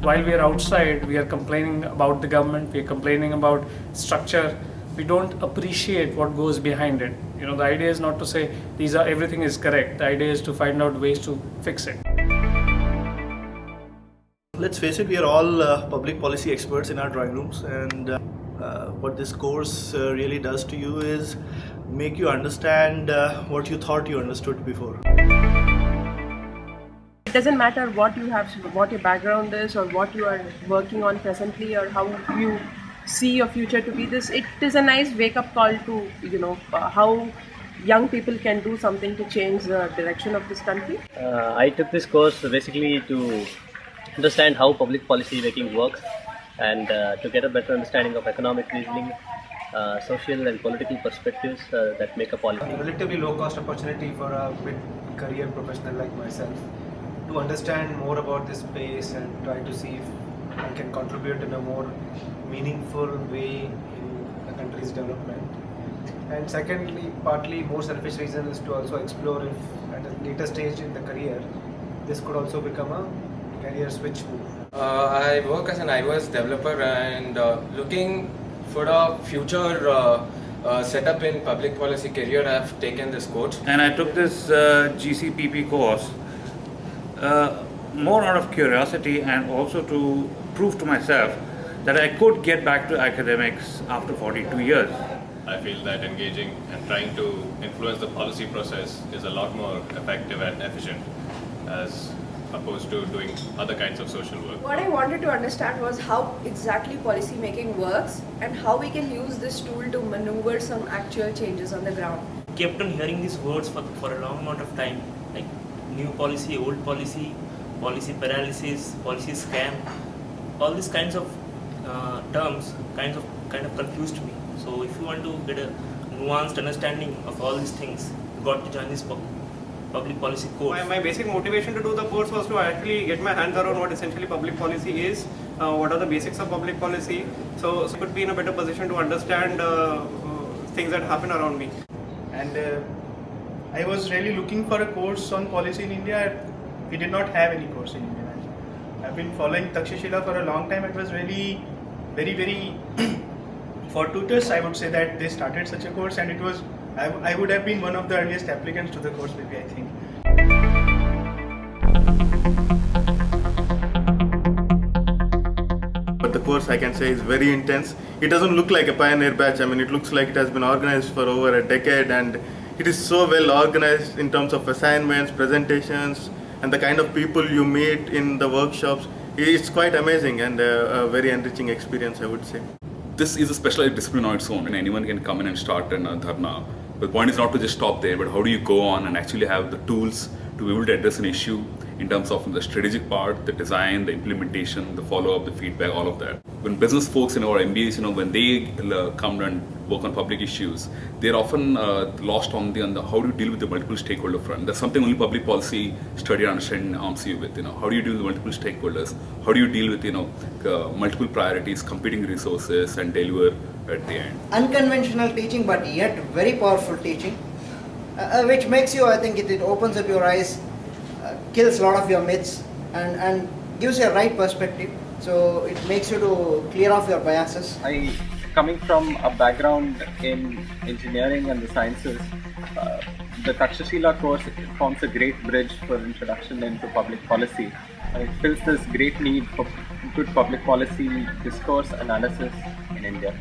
while we are outside, we are complaining about the government, we are complaining about structure. We don't appreciate what goes behind it. The idea is not to say everything is correct. The idea is to find out ways to fix it. Let's face it, we are all public policy experts in our drawing rooms, and what this course really does to you is make you understand what you thought you understood before. It doesn't matter what you have, what your background is, or what you are working on presently, or how you see your future to be. It is a nice wake-up call to how young people can do something to change the direction of this country. I took this course basically to understand how public policy making works, and to get a better understanding of economic reasoning, social and political perspectives that make a policy. Relatively low-cost opportunity for a mid-career professional like myself to understand more about this space and try to see if I can contribute in a more meaningful way in the country's development. And secondly, partly more selfish reason is to also explore if at a later stage in the career, this could also become a career switch move. I work as an iOS developer and looking for a future setup in public policy career. I have taken this course. And I took this GCPP course more out of curiosity and also to prove to myself that I could get back to academics after 42 years. I feel that engaging and trying to influence the policy process is a lot more effective and efficient as opposed to doing other kinds of social work. What I wanted to understand was how exactly policy making works and how we can use this tool to maneuver some actual changes on the ground. Kept on hearing these words for a long amount of time, like new policy, old policy, policy paralysis, policy scam. All these kinds of terms kind of confused me. So if you want to get a nuanced understanding of all these things, you got to join this public policy course. My basic motivation to do the course was to actually get my hands around what essentially public policy is, what are the basics of public policy, so I could be in a better position to understand things that happen around me. And I was really looking for a course on policy in India. We did not have any course in India. I've been following Takshashila for a long time. It was really very for tutors, I would say that they started such a course, and it was I would have been one of the earliest applicants to the course, maybe, I think. But the course, I can say, is very intense. It doesn't look like a pioneer batch. I mean, it looks like it has been organized for over a decade, and it is so well organized in terms of assignments, presentations, and the kind of people you meet in the workshops. It's quite amazing and a very enriching experience, I would say. This is a specialized discipline on its own, and anyone can come in and start a dharna. But the point is not to just stop there, but how do you go on and actually have the tools to be able to address an issue in terms of the strategic part, the design, the implementation, the follow-up, the feedback, all of that. When business folks or MBAs, when they come and work on public issues, they're often lost on the how do you deal with the multiple stakeholder front. That's something only public policy study and understanding arms you with. How do you deal with multiple stakeholders? How do you deal with multiple priorities, competing resources, and deliver at the end? Unconventional teaching, but yet very powerful teaching, which makes you, I think, it opens up your eyes, kills a lot of your myths, and gives you a right perspective. So it makes you to clear off your biases. Coming from a background in engineering and the sciences, the Takshashila course forms a great bridge for introduction into public policy, and it fills this great need for good public policy discourse analysis in India.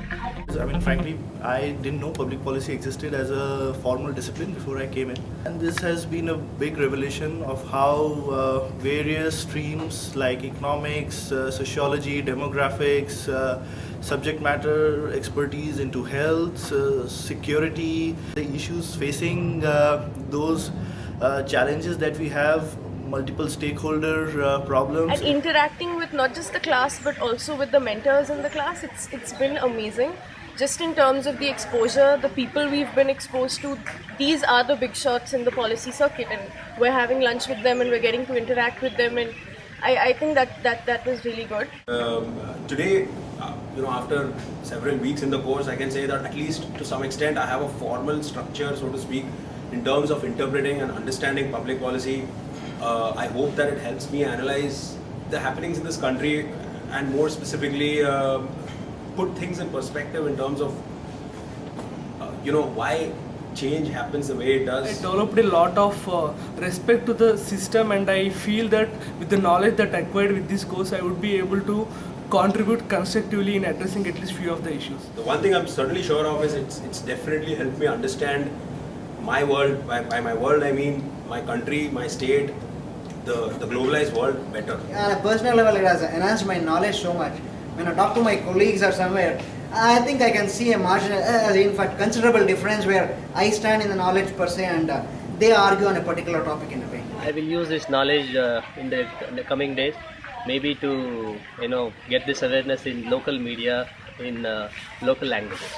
I mean, frankly, I didn't know public policy existed as a formal discipline before I came in. And this has been a big revelation of how various streams like economics, sociology, demographics, subject matter expertise into health, security, the issues facing those challenges that we have, multiple stakeholder problems. And interacting with not just the class but also with the mentors in the class, it's been amazing. Just in terms of the exposure, the people we've been exposed to, these are the big shots in the policy circuit, and we're having lunch with them and we're getting to interact with them, and I think that was really good. Today, after several weeks in the course, I can say that at least to some extent I have a formal structure, so to speak, in terms of interpreting and understanding public policy. I hope that it helps me analyze the happenings in this country, and more specifically put things in perspective in terms of why change happens the way it does. I developed a lot of respect to the system, and I feel that with the knowledge that I acquired with this course, I would be able to contribute constructively in addressing at least few of the issues. The one thing I'm certainly sure of is it's definitely helped me understand my world. By my world, I mean my country, my state, the globalized world better. On a personal level, it has enhanced my knowledge so much. When I talk to my colleagues or somewhere, I think I can see a marginal, in fact, considerable difference where I stand in the knowledge per se and they argue on a particular topic in a way. I will use this knowledge in the coming days, maybe to get this awareness in local media, in local languages.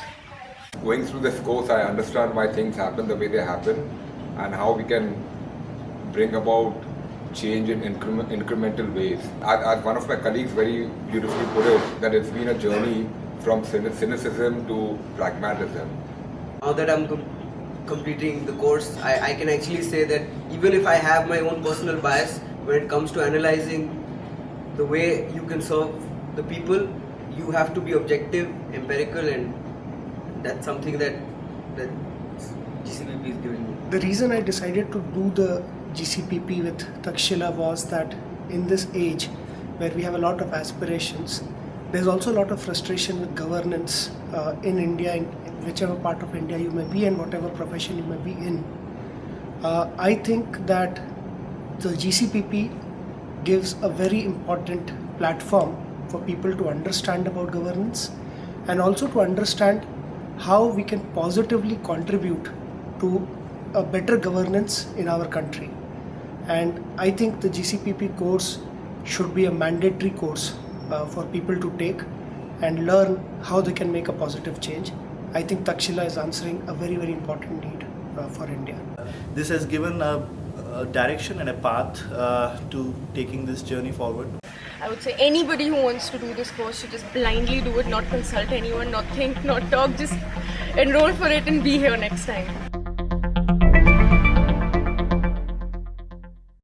Going through this course, I understand why things happen the way they happen and how we can bring about change in incremental ways. As one of my colleagues very beautifully put it, that it's been a journey from cynicism to pragmatism. Now that I'm completing the course, I can actually say that even if I have my own personal bias when it comes to analyzing the way you can serve the people, you have to be objective, empirical, and that's something that GCPP is giving me. The reason I decided to do the GCPP with Takshashila was that in this age where we have a lot of aspirations, there's also a lot of frustration with governance in India, in whichever part of India you may be and whatever profession you may be in. I think that the GCPP gives a very important platform for people to understand about governance and also to understand how we can positively contribute to a better governance in our country. And I think the GCPP course should be a mandatory course for people to take and learn how they can make a positive change. I think Takshashila is answering a very, very important need for India. This has given a direction and a path to taking this journey forward. I would say anybody who wants to do this course should just blindly do it, not consult anyone, not think, not talk, just enroll for it and be here next time.